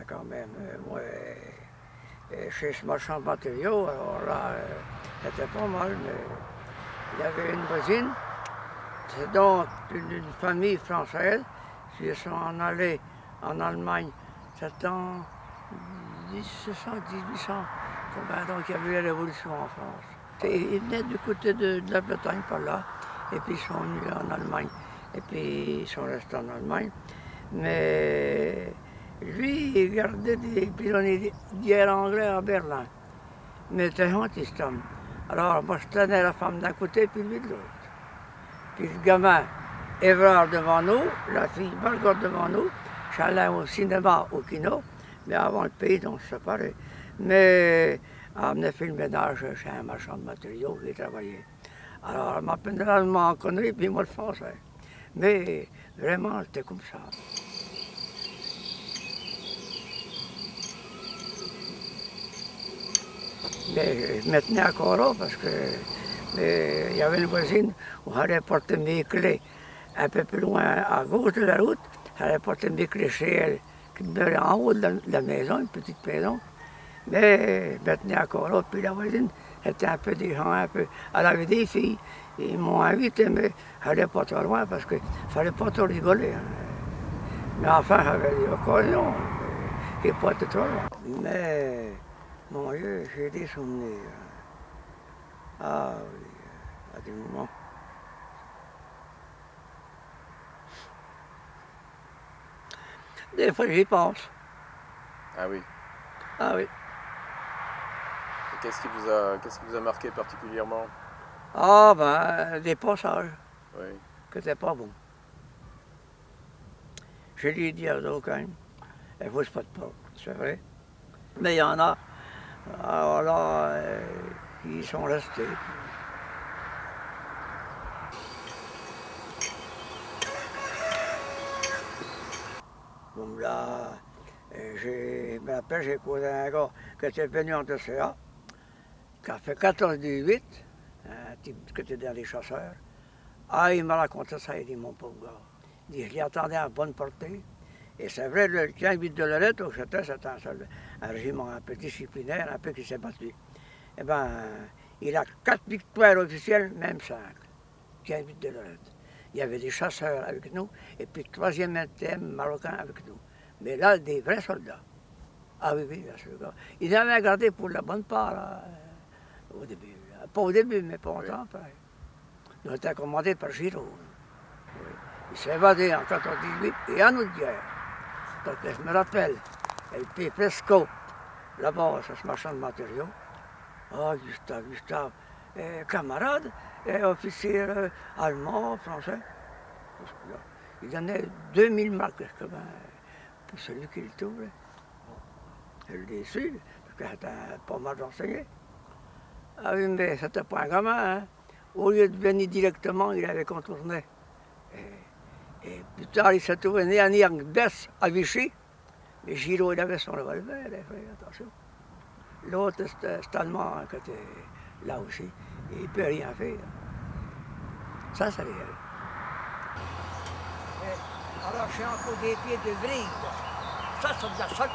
quand même. Moi, chez ce marchand de matériaux, alors là, c'était pas mal, mais il y avait une voisine, c'est donc une famille française, qui sont allés en Allemagne, c'était en 1700, 1800, donc il y avait la révolution en France. Ils venaient du côté de la Bretagne, par là, et puis ils sont venus en Allemagne, et puis ils sont restés en Allemagne. Mais lui, il gardait des prisonniers d'hier anglais à Berlin. Mais c'était gentil, cet homme. Alors, moi, je tenais la femme d'un côté, puis lui de l'autre. Puis le gamin, Évrard devant nous, la fille Margot devant nous. J'allais au cinéma, au kino, mais avant le pays, donc je séparais. Mais on a fait le ménage chez un marchand de matériaux, j'ai travaillé. Alors, elle m'appelait l'allemand en connerie, puis moi le français. Mais vraiment, c'était comme ça. Mais je me tenais encore là parce que il y avait une voisine où j'allais porter mes clés un peu plus loin à gauche de la route. J'allais porter mes clés chez elle, qui demeurait en haut de la maison, une petite maison. Mais je me tenais encore là. Puis la voisine, c'était un peu des gens, un peu. Elle avait des filles. Ils m'ont invité, mais j'allais pas trop loin parce qu'il ne fallait pas trop rigoler. Hein. Mais enfin, j'avais l'occasion. J'ai pas été trop loin. Mais mon Dieu, j'ai des souvenirs. Ah oui, à des moments. Des fois, j'y pense. Ah oui. Ah oui. Et qu'est-ce qui vous a marqué particulièrement? Ah ben, des passages Oui. que c'était pas bon. Je l'ai dit à d'aucuns. Il faut se pas de pas, c'est vrai. Mais il y en a. Alors là, ils sont restés. Bon, là, je me rappelle, j'ai causé un gars qui était venu en TCA, qui a fait 14-18, un type qui était dans les chasseurs. Ah, il m'a raconté ça, il dit, mon pauvre gars. Il dit, je l'y attendais à bonne portée. Et c'est vrai, le 15-8 de Lorette, où c'était un régiment un peu disciplinaire, un peu qui s'est battu. Eh bien, il a 4 victoires officielles, même 5. 15-8 de Lorette. Il y avait des chasseurs avec nous, et puis le 3e NTM marocain avec nous. Mais là, des vrais soldats. Ah oui, oui, bien sûr. Ils avaient gardé pour la bonne part, là, au début. Pas au début, mais pas longtemps après. Ils ont été commandés par Giraud. Oui. Il s'est évadé en 14-18 et en autre guerre. Donc, je me rappelle, elle paye Presco, là-bas, ça se marchand de matériaux. Ah, Gustave, camarade, officier allemand, français. Il donnait 2000 marques pour celui qui le trouvait. Je l'ai su, parce que j'étais pas mal renseigné. Ah oui, mais c'était pas un gamin, hein. Au lieu de venir directement, il avait contourné. Et plus tard, il s'est trouvé né à Niang-Bess, à Vichy. Mais Giraud, il avait son revolver, attention. L'autre, c'est allemand, hein, qui était là aussi. Et il ne peut rien faire. Ça, c'est réel. Alors, j'ai encore des pieds de vrille. Ça de la sorte.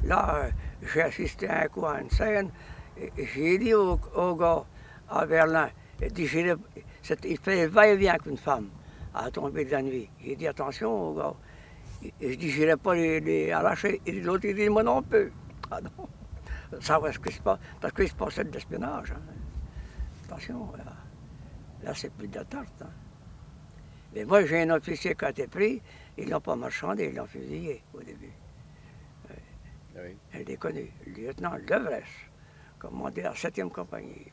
Là, j'ai assisté un coup à une scène, et j'ai dit au gars à Berlin, il fait va-et-vient avec une femme à tomber de la nuit. J'ai dit attention au gars. Je dis, j'irai pas les arracher. Et l'autre, il dit, moi non plus. Ah non, ça va ce qui se passe, parce qu'il se passait de l'espionnage. Hein. Attention, là c'est plus de la tarte. Hein. Mais moi, j'ai un officier qui a été pris, ils l'ont pas marchandé, ils l'ont fusillé au début. Oui. Elle est connue, le lieutenant Levresse, commandé à la 7e compagnie.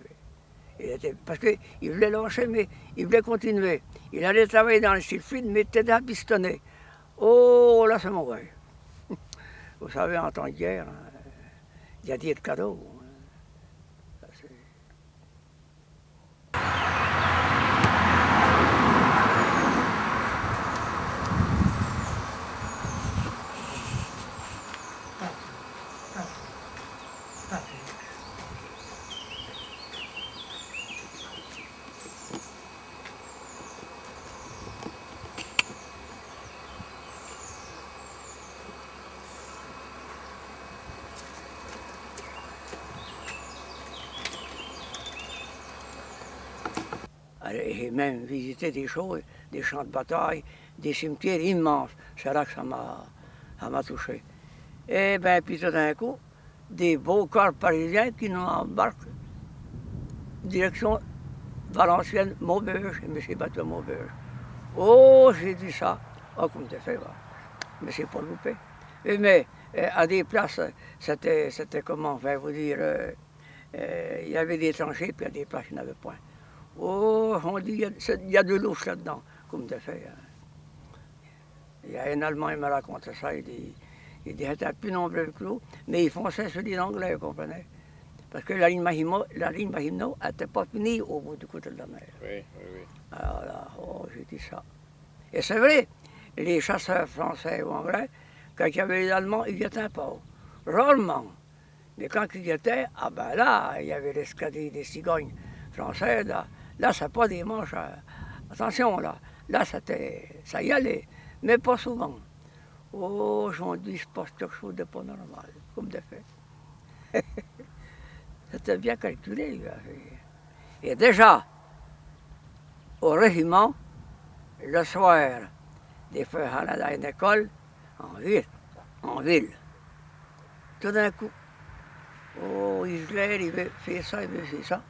Parce qu'il voulait lâcher, mais il voulait continuer. Il allait travailler dans le sulfide, mais il était déjà pistonné. Oh, là, c'est mauvais. Vous savez, en temps de guerre, il y a des cadeaux. J'ai même visité des choses, des champs de bataille, des cimetières immenses. C'est là que ça m'a touché. Et bien, puis tout d'un coup, des beaux corps parisiens qui nous embarquent direction Valenciennes, Maubeuge, M. Bateau Maubeuge. Oh, j'ai dit ça. Oh, comme t'as fait, va. Mais c'est pas loupé. Mais à des places, c'était comment, enfin, vous dire, il y avait des tranchées, puis à des places, il n'y en avait point. Oh, on dit, il y a de louche là-dedans, comme t'as fait. Il y a un Allemand, il m'a raconté ça, il dit c'était plus nombreux que nous, mais ils fonçaient sur les Anglais, vous comprenez? Parce que la ligne Maginot n'était pas finie au bout du côté de la mer. Oui, oui, oui. Alors là, oh, j'ai dit ça. Et c'est vrai, les chasseurs français ou anglais, quand il y avait les Allemands, ils guettaient pas. Rarement. Mais quand ils guettaient, ah ben là, il y avait l'escadrille des cigognes françaises, là c'est pas des manches. Attention, là, ça y allait, mais pas souvent. Oh, j'en dis, il se passe quelque chose de pas normal, comme de fait. C'était bien calculé, lui. Et déjà, au régiment, le soir, des fois, on allait à une école, en ville. Tout d'un coup, oh, Hitler, il veut faire ça, il veut faire ça.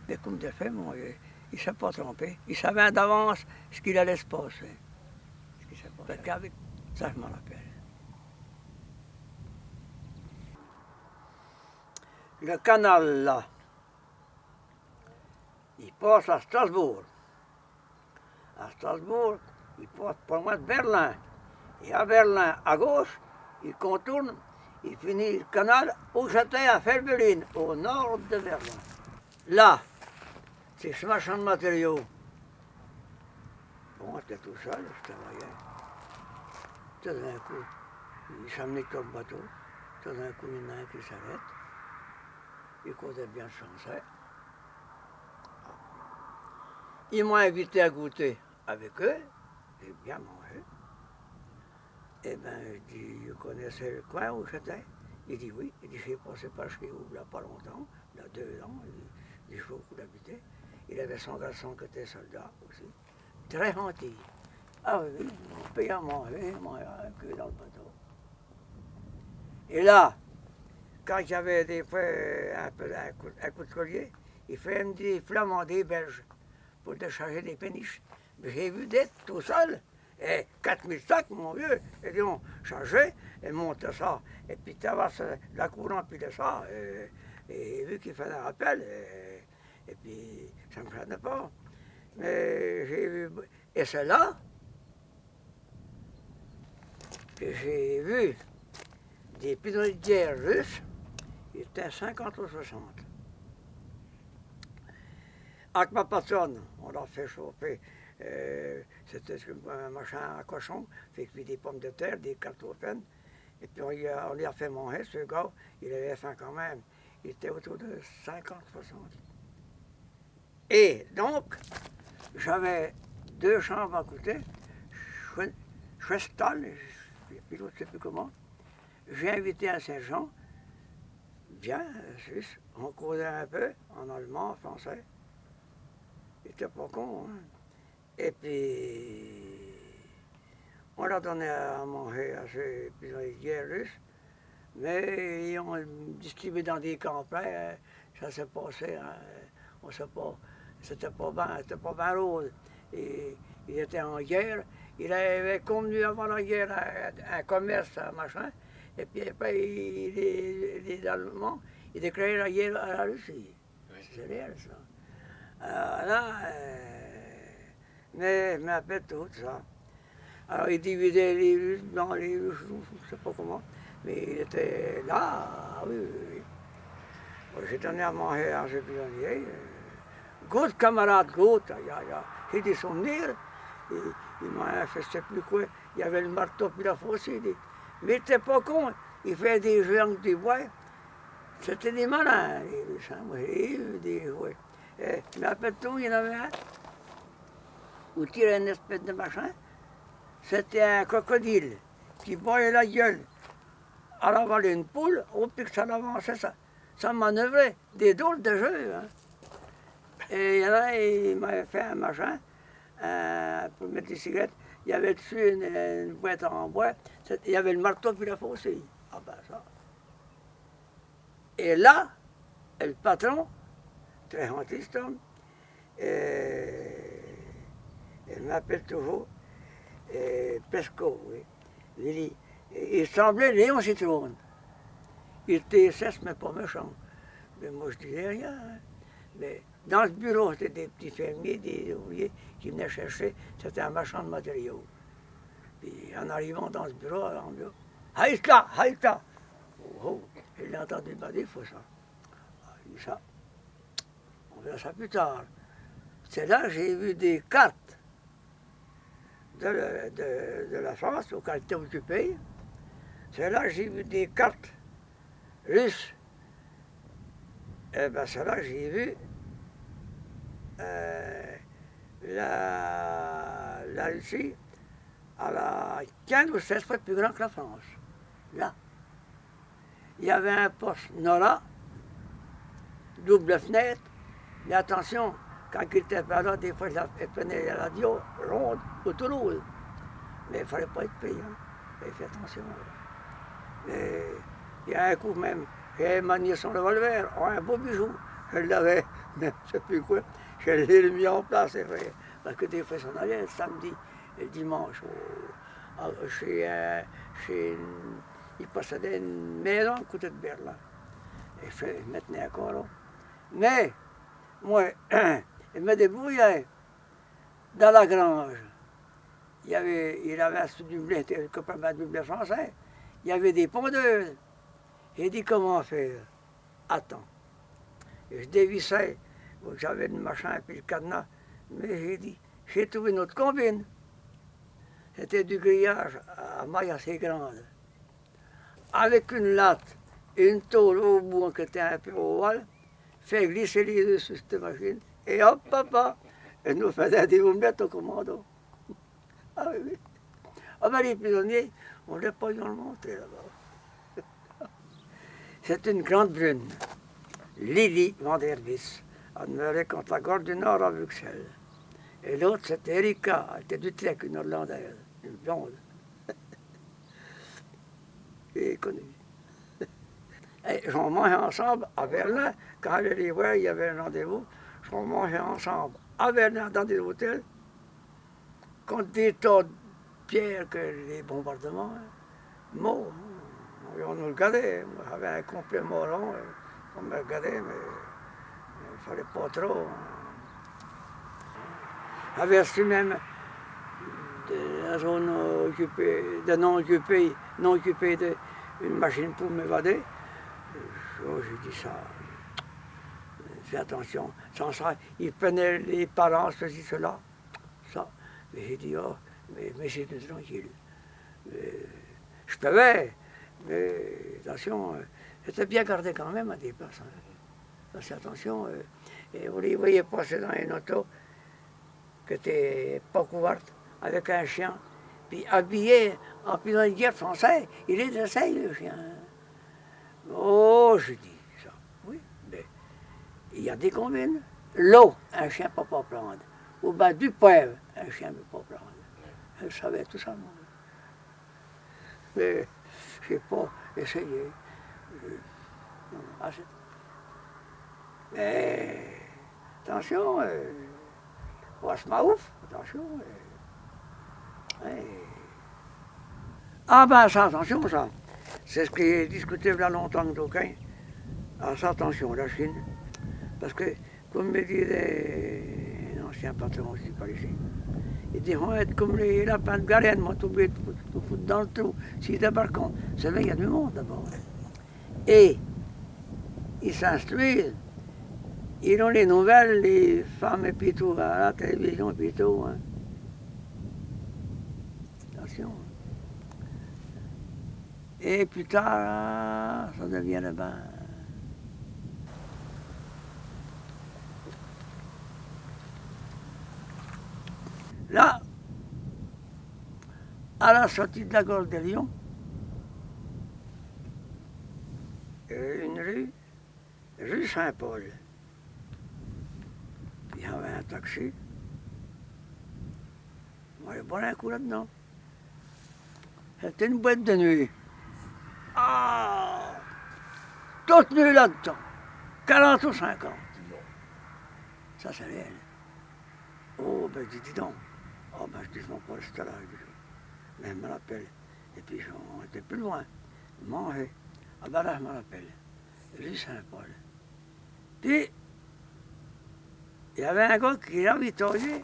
Mais comme de fait, bon, il ne s'est pas trompé. Il savait d'avance ce qu'il allait se passer. Ça, je m'en rappelle. Le canal, là, il passe à Strasbourg. À Strasbourg, il passe pas loin de Berlin. Et à Berlin, à gauche, il contourne, il finit le canal au château à Felberine, au nord de Berlin. Là, c'est ce marchand de matériaux. Bon, j'étais tout seul, je travaillais. Tout d'un coup, il s'amenait comme bateau. Tout d'un coup, il y en a un qui s'arrête. Il causait bien le français. Ils m'ont invité à goûter avec eux. J'ai bien mangé. Eh bien, je dis, vous connaissez le coin où j'étais? Il dit oui. Il dit, j'ai passé par chez vous il n'y a pas longtemps, il y a 2 ans. Il dit, je vois où vous habitez. Il avait son garçon qui était soldat aussi. Très gentil. Ah oui, on paye à manger, un peu dans le bateau. Et là, quand j'avais des fois un coup de collier, il fait des flamands des belges pour décharger des péniches. Mais j'ai vu d'être tout seul. Et 4000 sacs, mon vieux, et ils ont chargé, et monté ça. Et puis tu vas la courant, puis de ça, et vu qu'il fallait un rappel, et puis ça ne me gênait pas. Mais j'ai vu, et c'est là que j'ai vu des pinotières russes, ils étaient 50 ou 60. Avec ma patronne, on leur fait chauffer. C'était un machin à cochon, fait cuire des pommes de terre, des cartofles, et puis on lui a fait manger, ce gars, il avait faim quand même. Il était autour de 50, 60. Et donc, j'avais 2 chambres à côté, Schwestal, je ne sais plus comment. J'ai invité un sergent, bien suisse, on causait un peu en allemand, en français. Il était pas con, hein. Et puis, on leur donnait à manger à ces prisonniers russes, mais ils ont distribué dans des campagnes, ça s'est passé, hein, on ne sait pas, c'était pas bien rose. Et, il était en guerre, il avait convenu avant la guerre un commerce, un machin, et puis après, les Allemands, ils déclaraient la guerre à la Russie. C'est réel, ça. Alors là, mais après tout ça. Alors il divisait les Russes dans les Russes, je ne sais pas comment, mais il était là, oui, oui, oui. Bon, j'ai donné à manger à ce prisonnier. Goutte, camarade, goutte, j'ai des souvenirs. Il m'a fait, je ne sais plus quoi, il y avait le marteau puis la fosse, il dit, mais t'es pas con, il fait des jeux avec du bois. C'était des malins, les méchants. Moi, j'ai vu des jouets. Je me rappelle tout, il y en avait un où il tirait une espèce de machin. C'était un crocodile qui broyait la gueule à l'avaler une poule, au pic que ça l'avançait, ça manœuvrait des drôles de jeux. Hein. Et il y en a, il m'avait fait un machin pour mettre des cigarettes. Il y avait dessus une boîte en bois, il y avait le marteau puis la faucille. Ah ben ça. Et là, le patron, très gentil cet homme, il m'appelle toujours Pesco, oui. Il semblait Léon Citroën. Il était cesse, mais pas méchant. Mais moi, je disais rien. Hein. Mais dans le bureau, c'était des petits fermiers, des ouvriers qui venaient chercher. C'était un marchand de matériaux. Puis en arrivant dans ce bureau, on me dit haït là, haït là. Oh, il l'a entendu bader, il faut ça. Il dit ça. On verra ça plus tard. C'est là que j'ai vu des cartes de la France, auxquelles elle était occupée. C'est là que j'ai vu des cartes russes. Et bien c'est là que j'ai vu la Russie à la 15 ou 16 fois plus grand que la France. Là. Il y avait un poste Nora, double fenêtre, mais attention, quand il était pas là, des fois, il prenait la radio ronde ou Toulouse. Mais il ne fallait pas être payé. Hein. Il fait attention. Mais il y a un coup même, j'ai manié son revolver, oh, un beau bijou. Je l'avais, mais je ne sais plus quoi. Je l'ai mis en place, c'est vrai. Parce que des fois, on allait le samedi et le dimanche il possédait une maison à côté de Berlin. Et je me tenais encore là. Mais, moi, il me débrouillait dans la grange. Il avait un du blé, c'était complètement du blé français. Il y avait des pondeuses. J'ai dit comment faire. Attends. Et je dévissais. J'avais le machin et puis le cadenas. Mais j'ai dit, j'ai trouvé notre combine. C'était du grillage à maille assez grande. Avec une latte et une tôle au bout qui était un peu ovale, fait glisser les deux sur cette machine. Et hop, papa, elle nous faisait des omelettes au commando. Ah oui, oui. Ah ben les prisonniers, on ne l'a pas eu dans le monter là-bas. C'est une grande brune, Lily van der Vis. Elle demeurait contre la gare du Nord à Bruxelles. Et l'autre, c'était Erika, elle était d'Utrecht, une Hollandaise, une blonde. Et connue. Et j'en mangeais ensemble à Berlin. Quand j'allais les voir, il y avait un rendez-vous. J'en mangeais ensemble à Berlin dans des hôtels, contre des tas de pierres que les bombardements. Mots. On nous regardait. Moi, j'avais un complet moron. On me regardait, mais il ne fallait pas trop. J'avais reçu même de la zone occupée, de non occupée d'une machine pour m'évader. Oh, j'ai dit ça. Fais attention. Sans ça, ils prenaient les parents, ceci, cela. Ça. Mais j'ai dit, oh, mais c'était tranquille. Je pouvais, mais attention, c'était bien gardé quand même à des places. Hein. Fais attention. Et vous les voyez passer dans une auto qui n'était pas couverte, avec un chien, puis habillé en prisonnier français. Il est dressé, le chien. Oh, je dis ça. Oui, mais il y a des combines. L'eau, un chien ne peut pas prendre. Au bas du poivre, un chien ne peut pas prendre. Je savais tout ça, moi. Mais je n'ai pas essayé. Mais attention, ouf, attention. Ah ben ça, attention ça. C'est ce qui est discuté il y a longtemps d'aucuns. Ah ça, attention, la Chine. Parce que, comme me disait un ancien patron aussi par ici, il dit, on va être comme les lapins de Galène, moi, tout foutre dans le trou. S'ils débarquent, c'est là, il y a du monde d'abord. Et ils s'instruisent. Ils ont les nouvelles, les femmes et puis tout, à la télévision et puis tout. Hein. Attention. Et plus tard, ça devient le bain. Là, à la sortie de la Gorge des Lions, une rue Saint-Paul. Il y avait un taxi. On allait boire un coup là-dedans. C'était une boîte de nuit. Ah! Toute nuit là-dedans. 40 ou 50. Ça, c'est réel. Oh, ben, je dis donc. Oh, ben, je dis, mon Paul, c'était là. Je me rappelle. Et puis, on était plus loin. Manger. Ah, ben là, je me rappelle. Rue Saint-Paul. Puis, il y avait un gars qui ravitaillait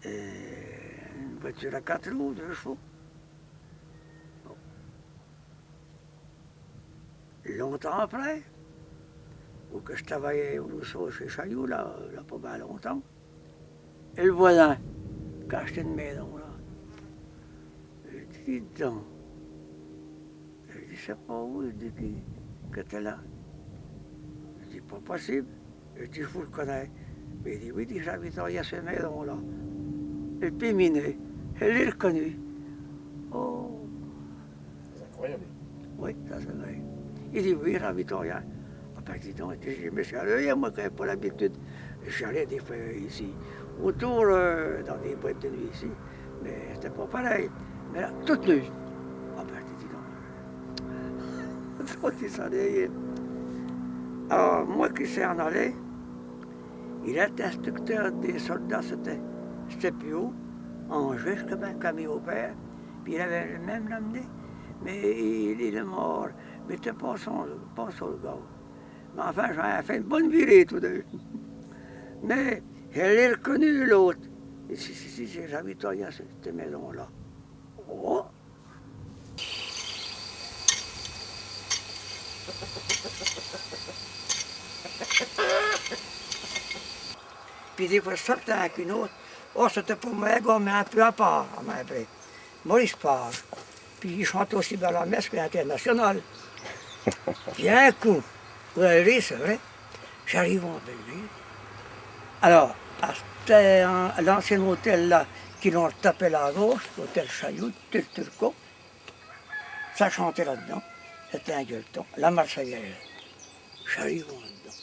une voiture à 4 roues, 2 chevaux. Bon. Longtemps après, où que je travaillais au Rousseau chez Chaillou, là pas mal longtemps, et le voisin qui a acheté une maison, là. Je dis, dis donc. Je dis, c'est pas où, je dis, que t'es là. Je dis, pas possible. Je dis, je vous le connais. Mais il dit, oui, il dit, j'habite à cette maison-là. Et puis miné, elle l'ai reconnu. Oh. C'est incroyable. Oui, ça c'est vrai. Il dit, oui, j'habite à rien. Ah ben, dis donc, je dis, mais je suis allé, moi, qui n'avais pas l'habitude. Je suis allé des fois ici, autour, dans des boîtes de nuit ici. Mais c'était pas pareil. Mais là, toute nuit. Ah ben, je dis, non. Il s'en est. Alors, moi qui sais en aller, il était instructeur des soldats, c'était plus haut, en juif comme il opère. Puis il avait le même l'amené, mais il est mort. Mais c'était pas sur le gars. Mais enfin, j'avais fait une bonne virée tous deux. Mais elle l'ai reconnu l'autre. Et si, j'habite à cette maison-là. Oh! Puis des fois, je sortais avec une autre. Oh, c'était pour moi, gars, mais un peu à part, après. Maurice Page. Puis il chante aussi dans la messe internationale. Puis un coup, vous allez, c'est vrai, j'arrive en Belleville. Alors, c'était l'ancien hôtel là, qui l'ont tapé là à gauche, l'hôtel Chaillou, Turco. Ça chantait là-dedans. C'était un gueuleton, la Marseillaise. J'arrive là-dedans.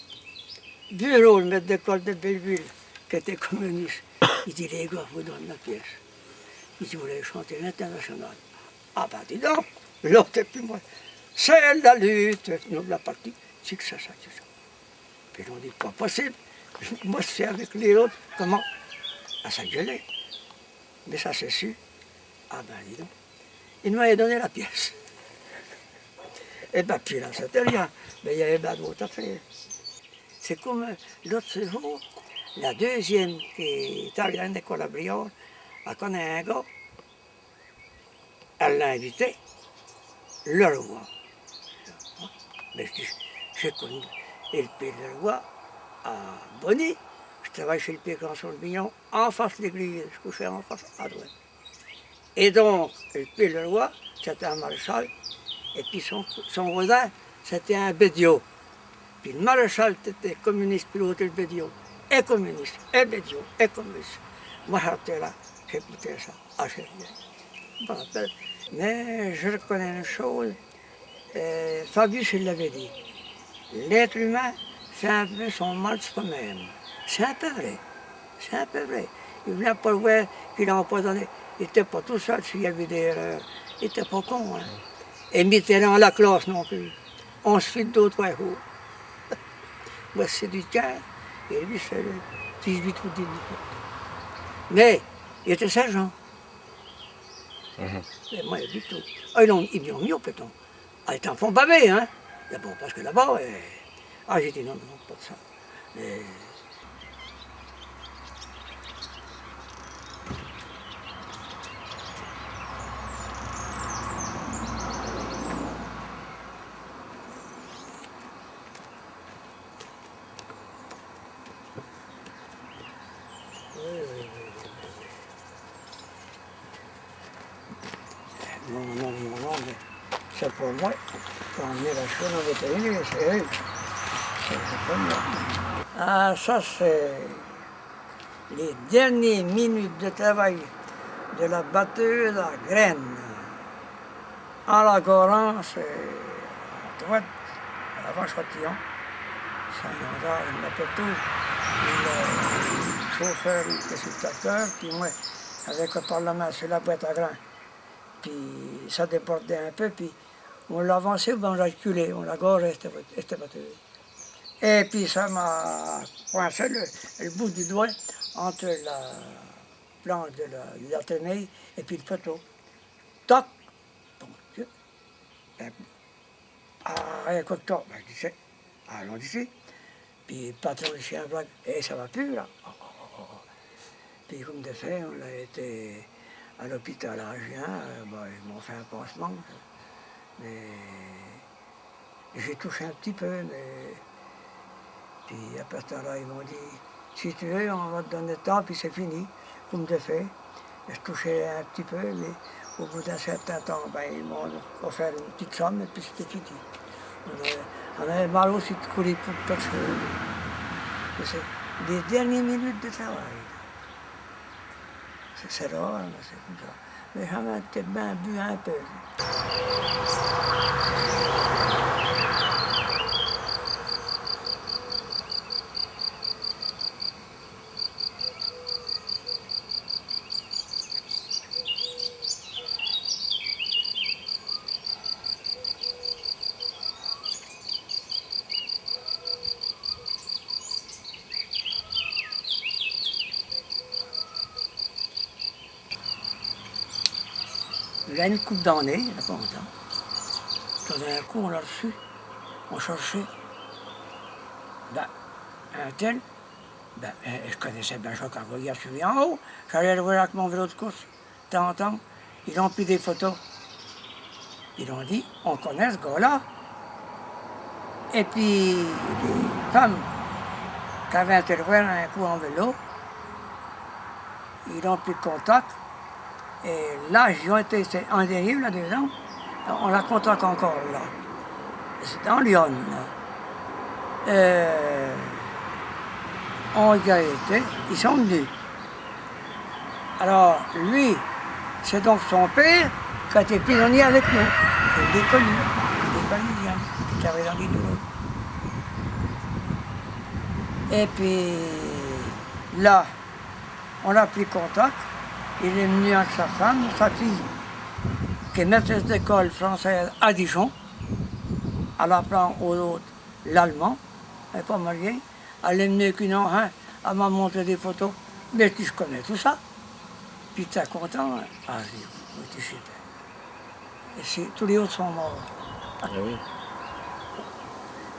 Bureau, le maître d'école de Belleville, qui était communiste. Il dit, les gars, vous donnez la pièce. Il dit, vous voulez chanter l'international. Ah ben dis donc, l'autre et puis moi, c'est la lutte, nous la partie, c'est que ça. Puis on dit, pas possible. Moi, c'est avec les autres, comment? Ah, ça gueulait. Mais ça s'est su. Ah ben dis donc. Il m'avait donné la pièce. Et ben puis là, c'était rien. Mais il y avait bien d'autres à faire. C'est comme l'autre séjour, la deuxième qui est arrivée à l'école à Briord, elle connaît un gars. Elle l'a invité, le roi. Mais j'ai connu le Père le roi à Bonny. Je travaille chez le Père Grand sur le Bignon, en face de l'église. Je couchais en face à droite. Et donc, le Père le roi, c'était un maréchal. Et puis son voisin, c'était un bédiot. Puis le maréchal était communiste, puis l'autre le bédiot. Et communiste, et bédiot, et communiste. Moi, j'étais là, j'écoutais ça. Ah, c'est bien. Je me rappelle. Mais je reconnais une chose, Fabius il l'avait dit, l'être humain, c'est un peu son mal soi-même. C'est un peu vrai, c'est un peu vrai. Il ne vient pas le voir qu'il a empoisonné. Il n'était pas tout seul s'il y avait des erreurs. Il n'était pas con. Hein. Et Mitterrand à la classe non plus. Ensuite d'autres, ouais, moi c'est du 15, et lui c'est le 18 ou 19. Mais il était sergent. Mais moi, du tout. Ah, ils m'ont mis au péton. Ah, ils t'en font baver, hein. D'abord, parce que là-bas, ah, j'ai dit non, pas de ça. Mais... Non, mais pour moi, quand on met la chose dans les pays, c'est eux. C'est pas moi. Ah, ça, c'est les dernières minutes de travail de la batteuse à graines. En la Goran, c'est à droite, avant Châtillon. Saint-Lazare, il m'appelle tout. Le chauffeur était sur le tracteur, puis moi, avec le Parlement sur la boîte à grains. Puis ça débordait un peu, puis on l'avançait, on l'a reculé, on l'a gorgé, cette batteuse. Et puis ça m'a coincé le bout du doigt entre la planche de la tenille et puis le poteau. Toc! Bon, quoi que toi? Ben, je disais, allons d'ici. Puis le patron du chien blague, et ça va plus là. Puis comme de fait, on a été à l'hôpital à Agen, ils m'ont fait un pansement. Mais j'ai touché un petit peu, mais puis après ce temps-là, ils m'ont dit, si tu veux, on va te donner le temps, puis c'est fini, comme de fait. Je touchais un petit peu, mais au bout d'un certain temps, ils m'ont offert une petite somme, et puis c'était fini. On avait mal aussi de courir pour peu de choses. Mais c'est les dernières minutes de travail. C'est rare, mais c'est comme ça. Mais j'en ai peut-être bien bu un peu. Il y a une coupe d'année, il n'y a pas longtemps. Tout d'un coup, on l'a reçu. On cherchait. Un tel, je connaissais bien Jacques Argolia, je suis en haut. J'allais le voir avec mon vélo de course. De temps en temps, ils ont pris des photos. Ils ont dit, on connaît ce gars-là. Et puis, les femmes qui avaient interviewé un coup en vélo, ils ont pris contact. Et là, ils ont été en dérive, là, dedans. On la contacte encore, là. C'est en Lyon, là. On y a été, ils sont venus. Alors, lui, c'est donc son père qui a été prisonnier avec nous. Je l'ai connu, des Parisiens qui travaillaient dans les bureaux. Et puis, là, on a pris contact. Il est venu avec sa femme, sa fille, qui est maîtresse d'école française à Dijon. Elle apprend aux autres l'allemand, elle n'est pas mariée. Elle est venue avec une enfant, elle m'a montré des photos. Mais je connais tout ça. Puis tu es content? Ah, je dis, oui, tu sais. Et tous les autres sont morts. Ah oui.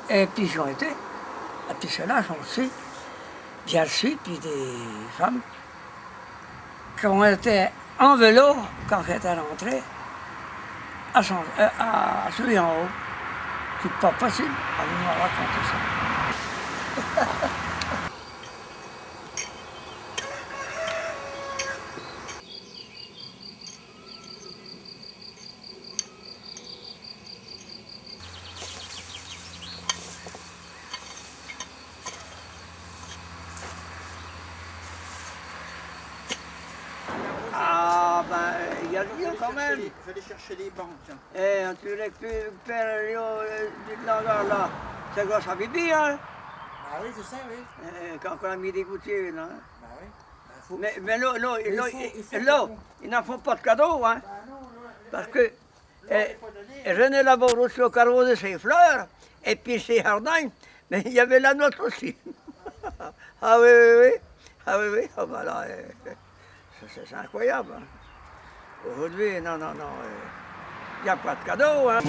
Et puis ils ont été. Et puis ceux-là, j'en sais, bien reçus, puis des femmes qui ont été en vélo quand j'étais rentré à celui en haut. C'est pas possible à nous raconter ça. Il y a rien quand même. J'allais chercher les banques. Et tu récupères du langage là. C'est grâce à Bibi, hein? Ah oui, c'est ça, oui. Quand on a mis des gouttières, là. Bah oui. Bah, faut... Mais là, faut ils n'en font pas de cadeaux, hein? Bah non, Parce que René Laborde aussi au carreau de ses fleurs, et puis ses jardins, mais il y avait la nôtre aussi. Ah oui, oui, oui. Ah oui, oui. Ah ben là, c'est incroyable. Hein. Aujourd'hui, non, il n'y a pas de cadeau. Hein.